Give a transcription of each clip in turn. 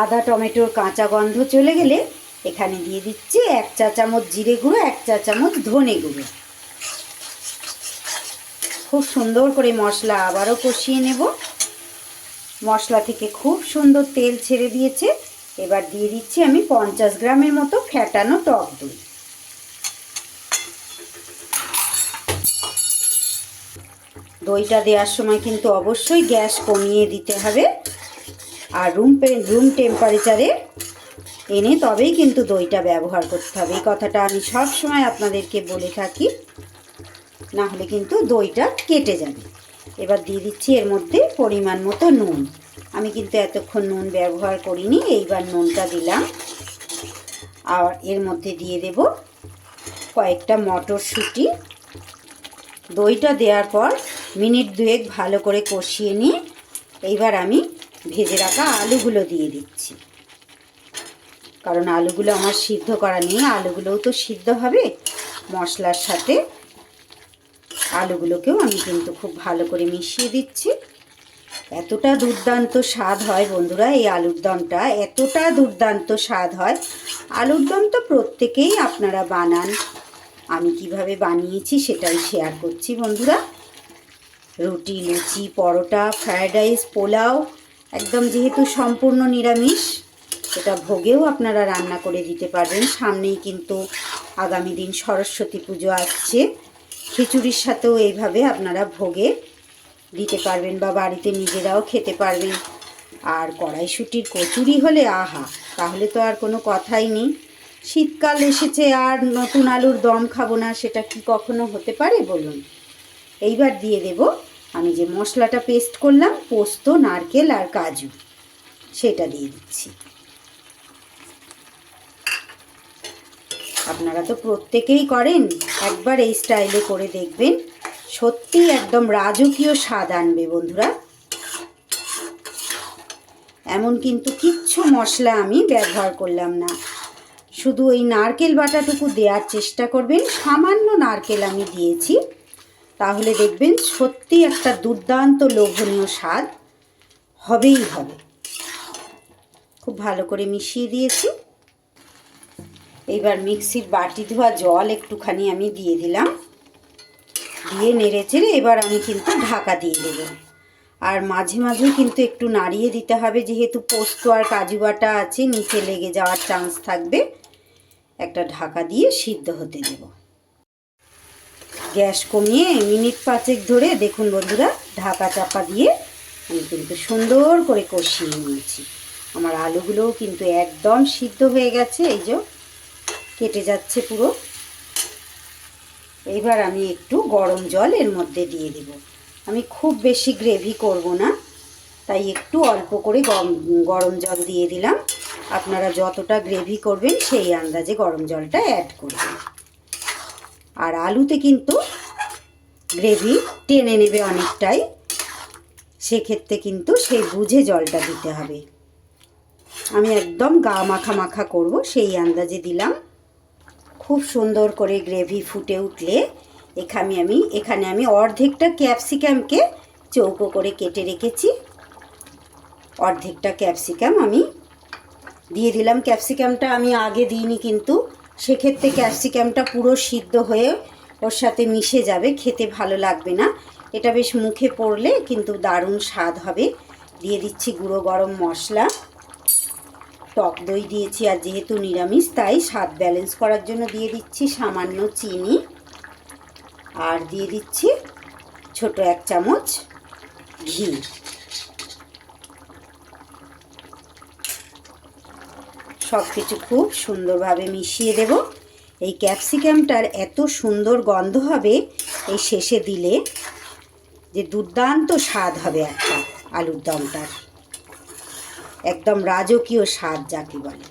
আদা টমেটোর কাঁচা গন্ধ চলে গেলে এখানে দিয়ে দিচ্ছি 1 চা চামচ জিরে গুঁড়ো, 1 চা চামচ ধনে গুঁড়ো। খুব সুন্দর করে মশলা আবারও কষিয়ে নেব। মশলা থেকে খুব সুন্দর তেল ছেড়ে দিয়েছে। এবার দিয়ে দিচ্ছি আমি 50 গ্রামের মতো ফ্যাটানো টক দই। দইটা দেওয়ার সময় কিন্তু অবশ্যই গ্যাস কমিয়ে দিতে হবে, আর রুম টেম্পারেচারে এনে তবেই কিন্তু দইটা ব্যবহার করতে হবে। এই কথাটা আমি সব সময় আপনাদেরকে বলে থাকি, না হলে কিন্তু দইটা কেটে যাবে। এবার দিয়ে দিচ্ছি এর মধ্যে পরিমাণ মতো নুন। আমি কিন্তু এতক্ষণ নুন ব্যবহার করিনি, এইবার নুনটা দিলাম। আর এর মধ্যে দিয়ে দেব কয়েকটা মটরশুঁটি। দইটা দেওয়ার পর মিনিট 2 ভালো করে কষিয়ে নিয়ে এইবার আমি ভেজে রাখা আলুগুলো দিয়ে দিচ্ছি, কারণ আলুগুলো আমার সিদ্ধ করা নেই। আলুগুলোও তো সিদ্ধ হবে মশলার সাথে। আলুগুলোকেও আমি কিন্তু খুব ভালো করে মিশিয়ে দিচ্ছি। এতটা দুর্দান্ত স্বাদ হয় বন্ধুরা এই আলুর দমটা, এতটা দুর্দান্ত স্বাদ হয়। আলুর দম তো প্রত্যেকেই আপনারা বানান, আমি কিভাবে বানিয়েছি সেটাই শেয়ার করছি বন্ধুরা। রুটি, লুচি, পরোটা, ফ্রায়েড রাইস, পোলাও, একদম যেহেতু সম্পূর্ণ নিরামিষ, এটা ভোগেও আপনারা রান্না করে দিতে পারবেন। সামনেই কিন্তু আগামী দিন সরস্বতী পুজো আসছে। খিচুড়ির সাথেও এইভাবে আপনারা ভোগে দিতে পারবেন বা বাড়িতে নিজেরাও খেতে পারবেন। আর কড়াইশুঁটির কচুরি হলে আহা, তাহলে তো আর কোনো কথাই নেই। শীতকাল এসেছে আর নতুন আলুর দম খাবো না, সেটা কি কখনো হতে পারে বলুন। এইবার দিয়ে দেব আমি যে মশলাটা পেস্ট করলাম, পোস্ত, নারকেল আর কাজু, সেটা দিয়ে দিচ্ছি। আপনারা তো প্রত্যেকেই করেন, একবার এই স্টাইলে করে দেখবেন, সত্যি একদম রাজকীয় স্বাদ আনবে বন্ধুরা। এমন কিন্তু কিচ্ছু মশলা আমি ব্যবহার করলাম না, শুধু ওই নারকেল বাটাটুকু দেওয়ার চেষ্টা করবেন। সামান্য নারকেল আমি দিয়েছি, তাহলে দেখবেন সত্যি একটা দুর্দান্ত লোভনীয় স্বাদ হবেই হবে। খুব ভালো করে মিশিয়ে দিয়েছি। এইবার মিক্সির বাটি ধোয়া জল একটুখানি আমি দিয়ে দিলাম, দিয়ে নেড়েচেড়ে এবার আমি কিন্তু ঢাকা দিয়ে দেব। আর মাঝে মাঝে কিন্তু একটু নাড়িয়ে দিতে হবে, যেহেতু পোস্ত আর কাজু বাটা আছে, নিচে লেগে যাওয়ার চান্স থাকবে। একটা ঢাকা দিয়ে সিদ্ধ হতে দেব। গ্যাস কমিয়ে মিনিট 5 ধরে দেখুন বন্ধুরা, ঢাকা চাপা দিয়ে আমি কিন্তু সুন্দর করে কষিয়ে নিয়েছি। আমার আলুগুলোও কিন্তু একদম সিদ্ধ হয়ে গেছে, এই যে কেটে যাচ্ছে পুরো। এইবার আমি একটু গরম জল এর মধ্যে দিয়ে দেব। আমি খুব বেশি গ্রেভি করব না, তাই একটু অল্প করে গরম জল দিয়ে দিলাম। আপনারা যতটা গ্রেভি করবেন সেই আন্দাজে গরম জলটা অ্যাড করবেন। আর আলুতে কিন্তু গ্রেভি টেনে নেবে অনেকটাই, সেক্ষেত্রে কিন্তু সেই বুঝে জলটা দিতে হবে। আমি একদম গা মাখা মাখা করব সেই আন্দাজে দিলাম। খুব সুন্দর করে গ্রেভি ফুটে উঠলে এখানে আমি অর্ধেকটা ক্যাপসিকামকে চৌকো করে কেটে রেখেছি, অর্ধেকটা ক্যাপসিকাম আমি দিয়ে দিলাম। ক্যাপসিকামটা আমি আগে দিইনি, কিন্তু সেক্ষেত্রে ক্যাপসিকামটা পুরো সিদ্ধ হয়ে ওর সাথে মিশে যাবে, খেতে ভালো লাগবে না। এটা বেশ মুখে পড়লে কিন্তু দারুণ স্বাদ হবে। দিয়ে দিচ্ছি গুঁড়ো গরম মশলা, টক দই দিয়েছি, আর যেহেতু নিরামিষ তাই স্বাদ ব্যালেন্স করার জন্য দিয়ে দিচ্ছি সামান্য চিনি, আর দিয়ে দিচ্ছি ছোট 1 চামচ ঘি। সব কিছু খুব সুন্দরভাবে মিশিয়ে দেব। এই ক্যাপসিকামটার এত সুন্দর গন্ধ হবে এই শেষে দিলে, যে দুর্দান্ত স্বাদ হবে একটা আলুর দমটার, একদম রাজকীয় স্বাদ যাকে বলে।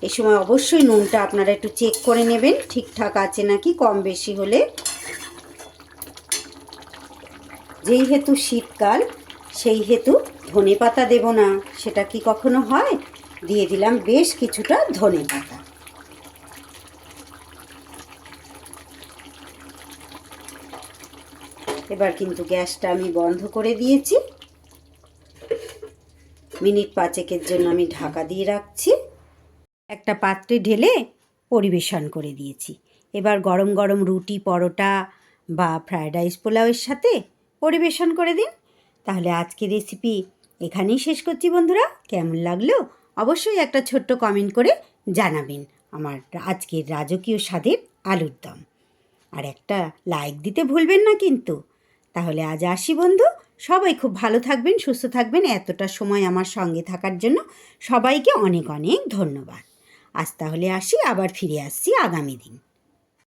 এই সময় অবশ্যই নুনটা আপনারা একটু চেক করে নেবেন, ঠিকঠাক আছে নাকি। কম বেশি হলে, যেই হেতু শীতকাল সেই হেতু ধনে পাতা দেব না, সেটা কি কখনো হয়? দিয়ে দিলাম বেশ কিছুটা ধনে পাতা। এবার কিন্তু গ্যাসটা আমি বন্ধ করে দিয়েছি। মিনিট 5 জন্য আমি ঢাকা দিয়ে রাখছি। একটা পাত্রে ঢেলে পরিবেশন করে দিয়েছি। এবার গরম গরম রুটি, পরোটা বা ফ্রায়েড রাইস, পোলাওয়ের সাথে পরিবেশন করে দিন। তাহলে আজকের রেসিপি এখানেই শেষ করছি বন্ধুরা। কেমন লাগলো অবশ্যই একটা ছোট্ট কমেন্ট করে জানাবেন আমার আজকের রাজকীয় স্বাদের আলুর দম। আর একটা লাইক দিতে ভুলবেন না কিন্তু। তাহলে আজ আসি বন্ধু, সবাই খুব ভালো থাকবেন, সুস্থ থাকবেন। এতটা সময় আমার সঙ্গে থাকার জন্য সবাইকে অনেক অনেক ধন্যবাদ। আজ তাহলে আসি, আবার ফিরে আসছি আগামী দিন।